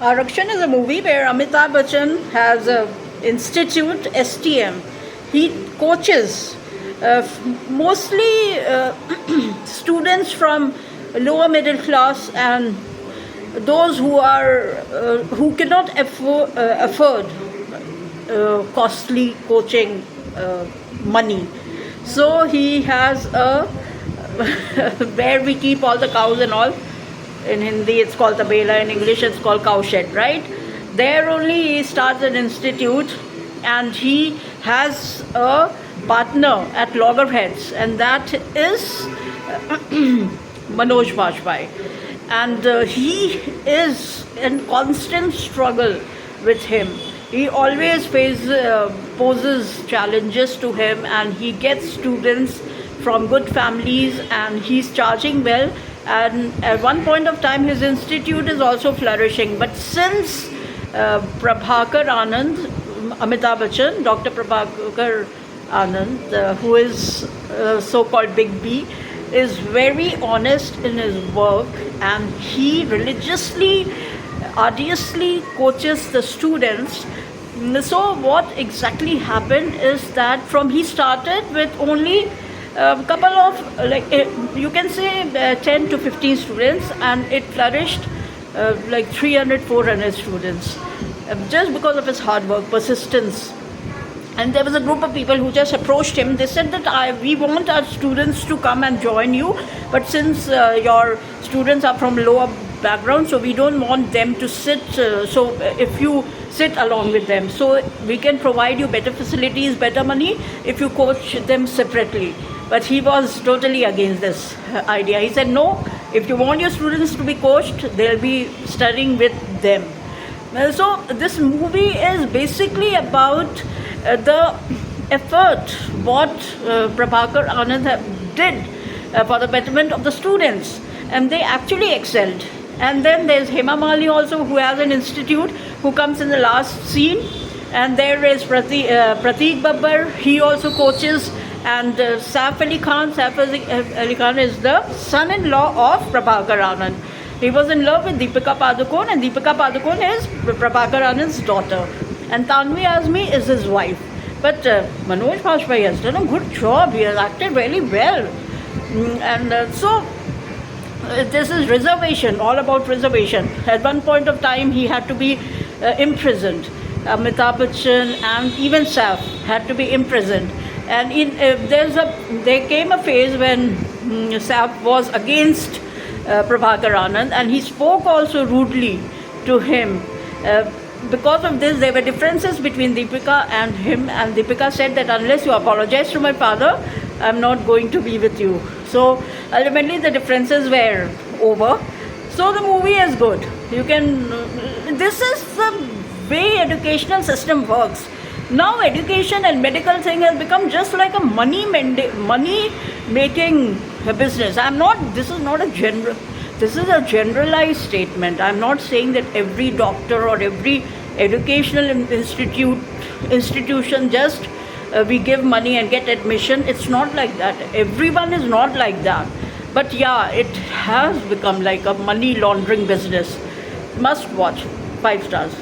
Arakshan is a movie where Amitabh Bachchan has a institute, STM. He coaches mostly students from lower middle class and those who cannot afford costly coaching money. So he has a where we keep all the cows and all. In Hindi, it's called tabela. In English, it's called cowshed, right? There only he starts an institute, and he has a partner at loggerheads, and that is Manoj Bajpayee. And he is in constant struggle with him. He always poses challenges to him, and he gets students from good families, and he's charging well. And at one point of time, his institute is also flourishing. But since Prabhakar Anand, Amitabh Bachchan, Dr. Prabhakar Anand, who is so-called Big B, is very honest in his work, and he religiously, arduously coaches the students. So what exactly happened is that he started with only a couple of, you can say 10 to 15 students, and it flourished like 300, 400 students, just because of his hard work, persistence. And there was a group of people who just approached him. They said that we want our students to come and join you, but since your students are from lower background, so we don't want them to sit. So if you sit along with them, so we can provide you better facilities, better money if you coach them separately. But he was totally against this idea. He said, no, if you want your students to be coached, they'll be studying with them. So this movie is basically about the effort what Prabhakar Anand did for the betterment of the students, and they actually excelled. And then there's Hema Malini also, who has an institute, who comes in the last scene. And there is Prateek Babbar, he also coaches. And Saif Ali Khan is the son-in-law of Prabhakar Anand. He was in love with Deepika Padukone, and Deepika Padukone is Prabhakar Anand's daughter. And Tanvi Azmi is his wife. But Manoj Bajpayee has done a good job. He has acted really well. And so this is reservation, all about reservation. At one point of time, he had to be imprisoned. Amitabh Bachchan and even Saif had to be imprisoned. And there came a phase when Saif was against Prabhakar Anand, and he spoke also rudely to him. Because of this, there were differences between Deepika and him, and Deepika said that unless you apologize to my father, I'm not going to be with you. So ultimately the differences were over. So the movie is good. This is the way educational system works. Now education and medical thing has become just like a money making business. This is a generalized statement. I'm not saying that every doctor or every educational institution just we give money and get admission. It's not like that. Everyone is not like that. But yeah, it has become like a money laundering business. Must watch. 5 stars.